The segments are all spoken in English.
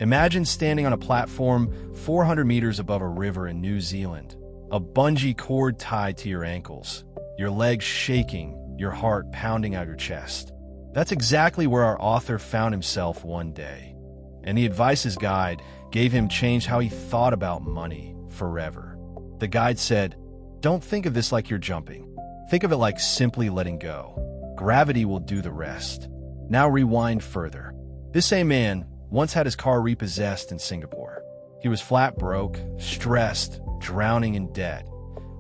Imagine standing on a platform 400 meters above a river in New Zealand, a bungee cord tied to your ankles, your legs shaking, your heart pounding out your chest. That's exactly where our author found himself one day. And the advice his guide gave him changed how he thought about money forever. The guide said, "Don't think of this like you're jumping. Think of it like simply letting go. Gravity will do the rest." Now rewind further. This same man once had his car repossessed in Singapore. He was flat broke, stressed, drowning in debt.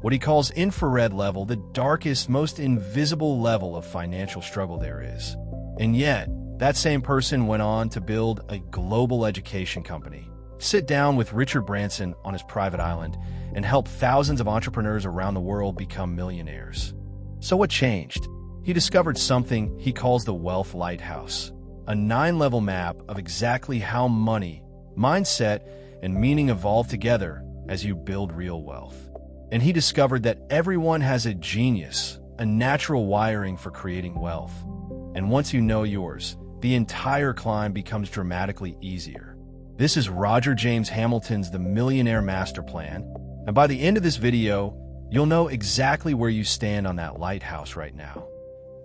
What he calls infrared level, the darkest, most invisible level of financial struggle there is. And yet, that same person went on to build a global education company, sit down with Richard Branson on his private island, and help thousands of entrepreneurs around the world become millionaires. So what changed? He discovered something he calls the Wealth Lighthouse, a 9-level map of exactly how money, mindset, and meaning evolve together as you build real wealth. And he discovered that everyone has a genius, a natural wiring for creating wealth. And once you know yours, the entire climb becomes dramatically easier. This is Roger James Hamilton's The Millionaire Master Plan, and by the end of this video, you'll know exactly where you stand on that lighthouse right now,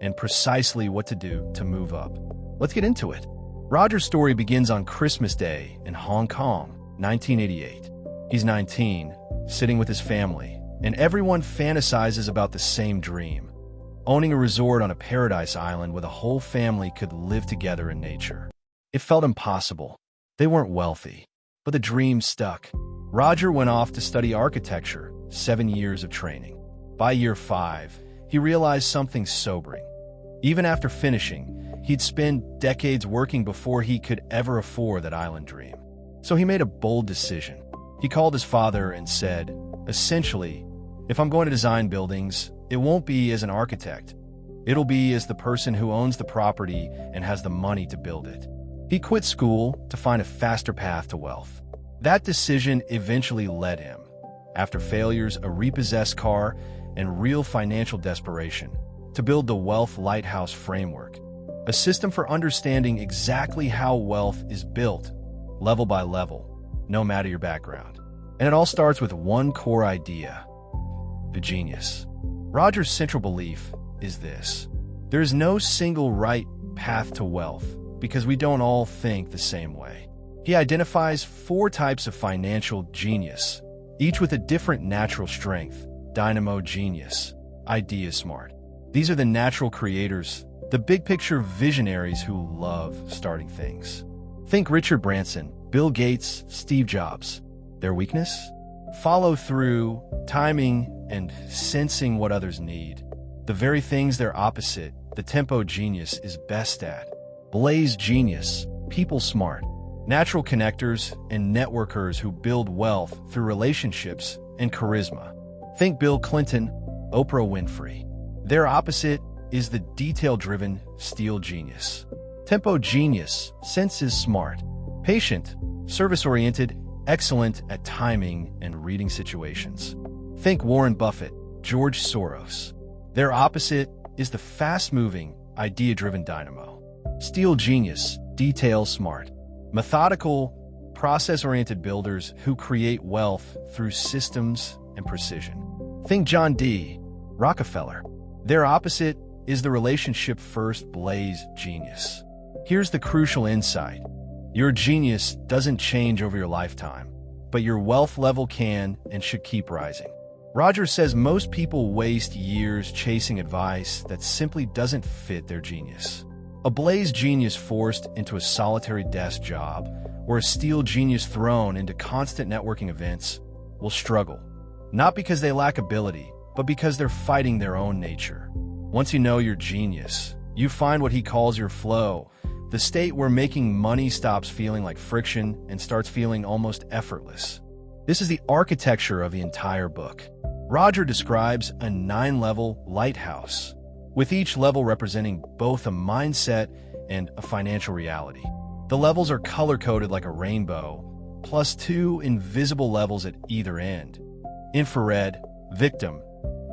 and precisely what to do to move up. Let's get into it. Roger's story begins on Christmas Day in Hong Kong, 1988. He's 19, sitting with his family, and everyone fantasizes about the same dream: owning a resort on a paradise island where the whole family could live together in nature. It felt impossible. They weren't wealthy, but the dream stuck. Roger went off to study architecture, 7 years of training. By year 5, he realized something sobering. Even after finishing, he'd spend decades working before he could ever afford that island dream. So he made a bold decision. He called his father and said, essentially, if I'm going to design buildings, it won't be as an architect. It'll be as the person who owns the property and has the money to build it. He quit school to find a faster path to wealth. That decision eventually led him, after failures, a repossessed car, and real financial desperation, to build the Wealth Lighthouse framework, a system for understanding exactly how wealth is built, level by level, no matter your background. And it all starts with one core idea: the genius. Roger's central belief is this: there is no single right path to wealth, because we don't all think the same way. He identifies 4 types of financial genius, each with a different natural strength: Dynamo genius, idea smart. These are the natural creators, the big picture visionaries who love starting things. Think Richard Branson, Bill Gates, Steve Jobs. Their weakness? Follow through, timing, and sensing what others need. The very things they're opposite, the tempo genius is best at. Blaze genius, people smart. Natural connectors and networkers who build wealth through relationships and charisma. Think Bill Clinton, Oprah Winfrey. Their opposite is the detail-driven steel genius. Tempo genius, senses smart. Patient, service-oriented, excellent at timing and reading situations. Think Warren Buffett, George Soros. Their opposite is the fast-moving, idea-driven dynamo. Steel genius, detail smart. Methodical, process-oriented builders who create wealth through systems and precision. Think John D. Rockefeller. Their opposite is the relationship-first blaze genius. Here's the crucial insight: your genius doesn't change over your lifetime, but your wealth level can and should keep rising. Roger says most people waste years chasing advice that simply doesn't fit their genius. A blaze genius forced into a solitary desk job, or a steel genius thrown into constant networking events, will struggle. Not because they lack ability, but because they're fighting their own nature. Once you know your genius, you find what he calls your flow, the state where making money stops feeling like friction and starts feeling almost effortless. This is the architecture of the entire book. Roger describes a 9-level lighthouse, with each level representing both a mindset and a financial reality. The levels are color-coded like a rainbow, plus 2 invisible levels at either end. Infrared, victim.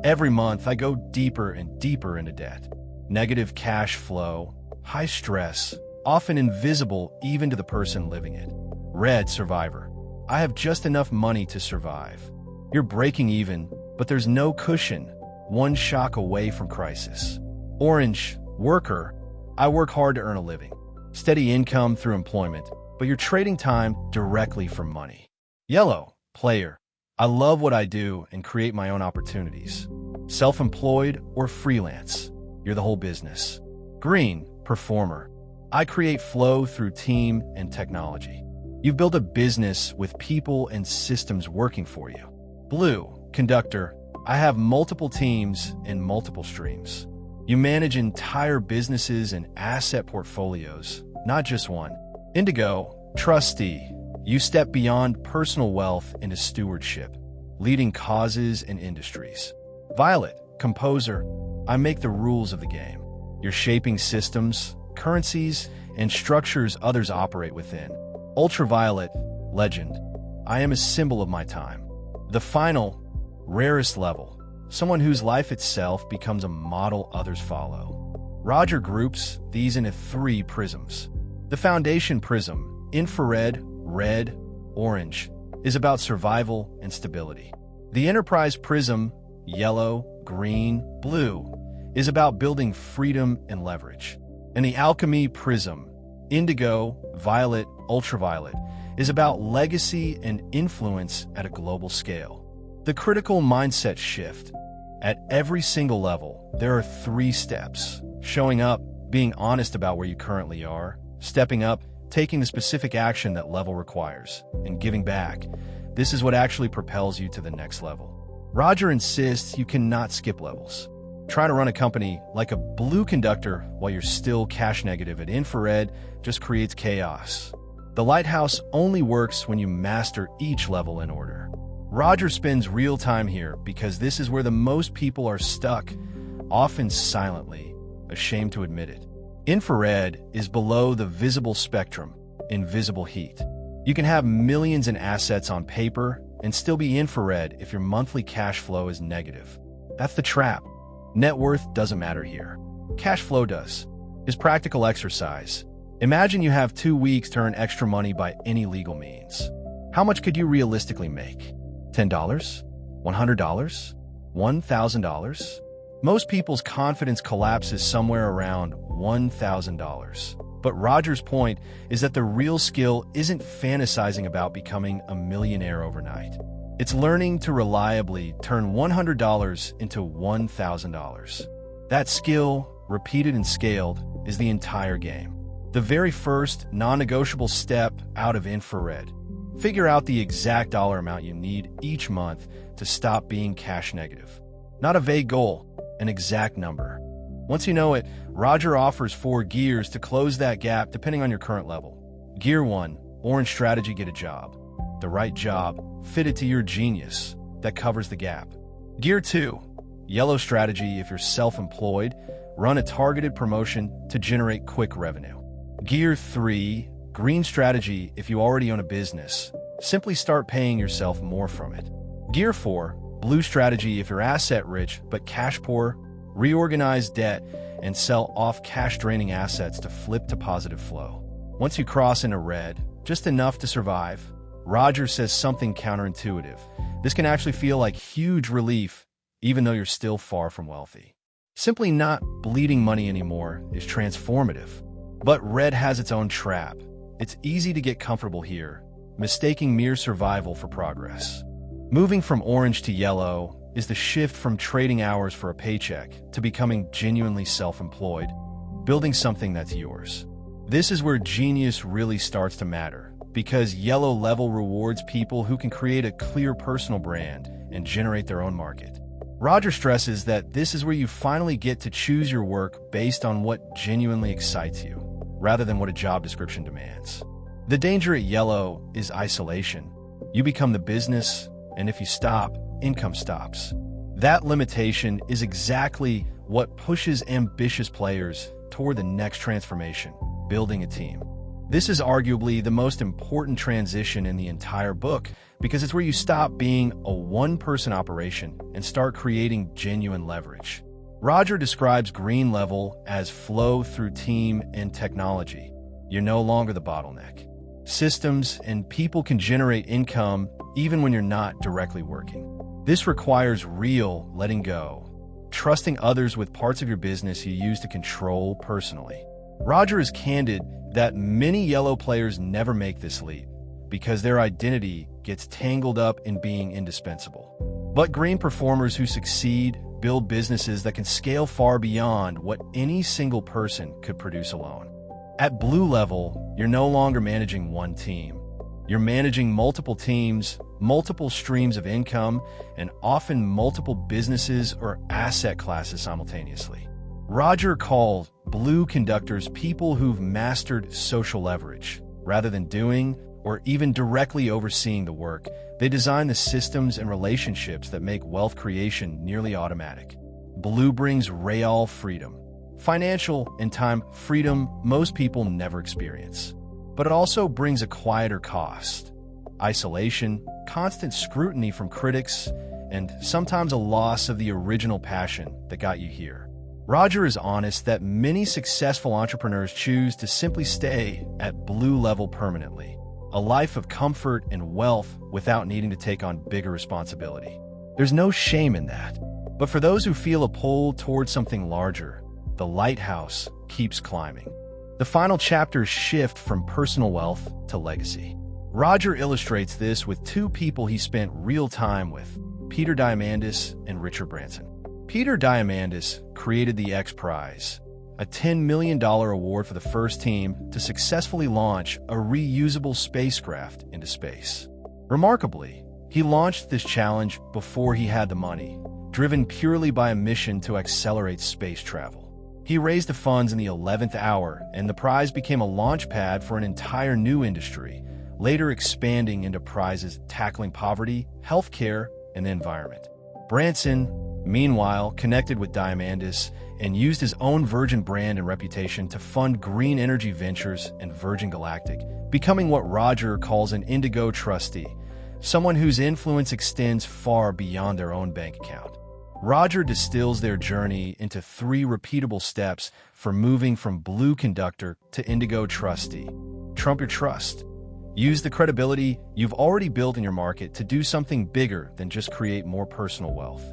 Every month, I go deeper and deeper into debt. Negative cash flow, high stress, often invisible even to the person living it. Red, survivor. I have just enough money to survive. You're breaking even, but there's no cushion, one shock away from crisis. Orange, worker. I work hard to earn a living. Steady income through employment, but you're trading time directly for money. Yellow, player. I love what I do and create my own opportunities. Self-employed or freelance. You're the whole business. Green, performer. I create flow through team and technology. You've built a business with people and systems working for you. Blue, conductor. I have multiple teams and multiple streams. You manage entire businesses and asset portfolios, not just one. Indigo, trustee. You step beyond personal wealth into stewardship, leading causes and industries. Violet, composer. I make the rules of the game. You're shaping systems, currencies, and structures others operate within. Ultraviolet, legend. I am a symbol of my time. The final, rarest level. Someone whose life itself becomes a model others follow. Roger groups these into 3 prisms. The foundation prism, infrared, red, orange, is about survival and stability. The enterprise prism, yellow, green, blue, is about building freedom and leverage. And the alchemy prism, indigo, violet, ultraviolet, is about legacy and influence at a global scale. The critical mindset shift. At every single level, there are 3 steps. Showing up, being honest about where you currently are, stepping up, taking the specific action that level requires, and giving back. This is what actually propels you to the next level. Roger insists you cannot skip levels. Trying to run a company like a blue conductor while you're still cash negative at infrared just creates chaos. The lighthouse only works when you master each level in order. Roger spends real time here because this is where the most people are stuck, often silently, ashamed to admit it. Infrared is below the visible spectrum, invisible heat. You can have millions in assets on paper and still be infrared if your monthly cash flow is negative. That's the trap. Net worth doesn't matter here. Cash flow does. Is practical exercise. Imagine you have 2 weeks to earn extra money by any legal means. How much could you realistically make? $10? $100? $1,000? Most people's confidence collapses somewhere around $1,000. But Roger's point is that the real skill isn't fantasizing about becoming a millionaire overnight. It's learning to reliably turn $100 into $1,000. That skill, repeated and scaled, is the entire game. The very first non-negotiable step out of infrared. Figure out the exact dollar amount you need each month to stop being cash negative. Not a vague goal, an exact number. Once you know it, Roger offers 4 gears to close that gap depending on your current level. Gear 1, orange strategy, get a job. The right job, fitted to your genius, that covers the gap. Gear 2, yellow strategy, if you're self-employed, run a targeted promotion to generate quick revenue. Gear 3, green strategy, if you already own a business, simply start paying yourself more from it. Gear 4, blue strategy, if you're asset rich but cash poor, reorganize debt and sell off cash-draining assets to flip to positive flow. Once you cross into red, just enough to survive, Roger says something counterintuitive. This can actually feel like huge relief, even though you're still far from wealthy. Simply not bleeding money anymore is transformative. But red has its own trap. It's easy to get comfortable here, mistaking mere survival for progress. Moving from orange to yellow is the shift from trading hours for a paycheck to becoming genuinely self-employed, building something that's yours. This is where genius really starts to matter, because yellow level rewards people who can create a clear personal brand and generate their own market. Roger stresses that this is where you finally get to choose your work based on what genuinely excites you, rather than what a job description demands. The danger at yellow is isolation. You become the business, and if you stop, income stops. That limitation is exactly what pushes ambitious players toward the next transformation, building a team. This is arguably the most important transition in the entire book because it's where you stop being a one-person operation and start creating genuine leverage. Roger describes green level as flow through team and technology. You're no longer the bottleneck. systems, and people can generate income even when you're not directly working. This requires real letting go, trusting others with parts of your business you used to control personally. Roger is candid that many yellow players never make this leap because their identity gets tangled up in being indispensable. But green performers who succeed build businesses that can scale far beyond what any single person could produce alone. At blue level, you're no longer managing one team. You're managing multiple teams, multiple streams of income, and often multiple businesses or asset classes simultaneously. Roger called blue conductors people who've mastered social leverage. Rather than doing or even directly overseeing the work, they design the systems and relationships that make wealth creation nearly automatic. Blue brings real freedom. Financial and time freedom most people never experience. But it also brings a quieter cost. Isolation, constant scrutiny from critics, and sometimes a loss of the original passion that got you here. Roger is honest that many successful entrepreneurs choose to simply stay at blue level permanently, a life of comfort and wealth without needing to take on bigger responsibility. There's no shame in that. But for those who feel a pull towards something larger, the lighthouse keeps climbing. The final chapters shift from personal wealth to legacy. Roger illustrates this with two people he spent real time with, Peter Diamandis and Richard Branson. Peter Diamandis created the X Prize, a $10 million award for the first team to successfully launch a reusable spacecraft into space. Remarkably, he launched this challenge before he had the money, driven purely by a mission to accelerate space travel. He raised the funds in the 11th hour, and the prize became a launch pad for an entire new industry, later expanding into prizes tackling poverty, healthcare, and the environment. Branson, meanwhile, connected with Diamandis and used his own Virgin brand and reputation to fund green energy ventures and Virgin Galactic, becoming what Roger calls an indigo trustee, someone whose influence extends far beyond their own bank account. Roger distills their journey into 3 repeatable steps for moving from blue conductor to indigo trustee. Trump your trust. Use the credibility you've already built in your market to do something bigger than just create more personal wealth.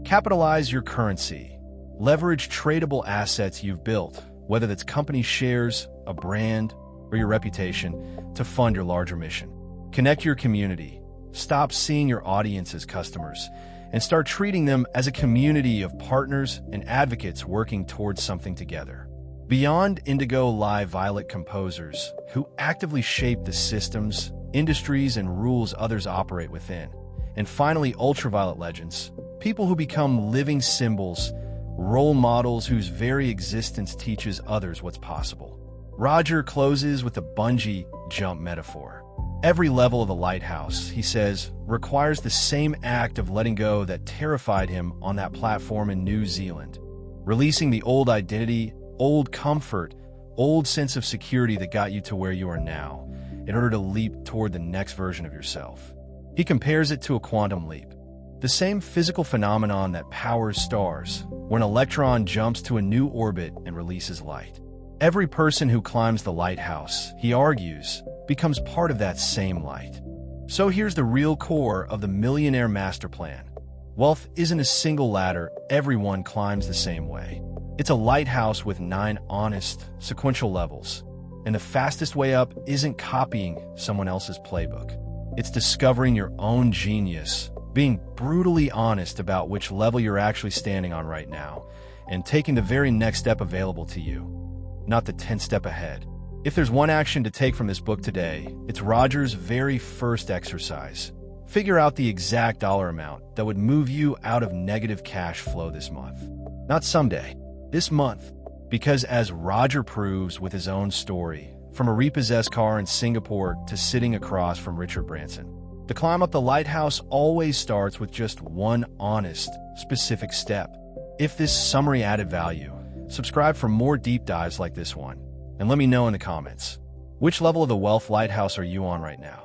Capitalize your currency. Leverage tradable assets you've built, whether that's company shares, a brand, or your reputation, to fund your larger mission. Connect your community. Stop seeing your audience as customers and start treating them as a community of partners and advocates working towards something together. Beyond indigo lie violet composers who actively shape the systems, industries, and rules others operate within. And finally, ultraviolet legends, people who become living symbols, role models whose very existence teaches others what's possible. Roger closes with a bungee jump metaphor. Every level of the lighthouse, he says, requires the same act of letting go that terrified him on that platform in New Zealand. Releasing the old identity, old comfort, old sense of security that got you to where you are now, in order to leap toward the next version of yourself. He compares it to a quantum leap, the same physical phenomenon that powers stars, when an electron jumps to a new orbit and releases light. Every person who climbs the lighthouse, he argues, becomes part of that same light. So here's the real core of the Millionaire Master Plan. Wealth isn't a single ladder everyone climbs the same way. It's a lighthouse with 9 honest, sequential levels. And the fastest way up isn't copying someone else's playbook. It's discovering your own genius, being brutally honest about which level you're actually standing on right now, and taking the very next step available to you, not the 10th step ahead. If there's one action to take from this book today, it's Roger's very first exercise. Figure out the exact dollar amount that would move you out of negative cash flow this month. Not someday, this month. Because as Roger proves with his own story, from a repossessed car in Singapore to sitting across from Richard Branson, the climb up the lighthouse always starts with just one honest, specific step. If this summary added value, subscribe for more deep dives like this one. And let me know in the comments, which level of the Wealth Lighthouse are you on right now?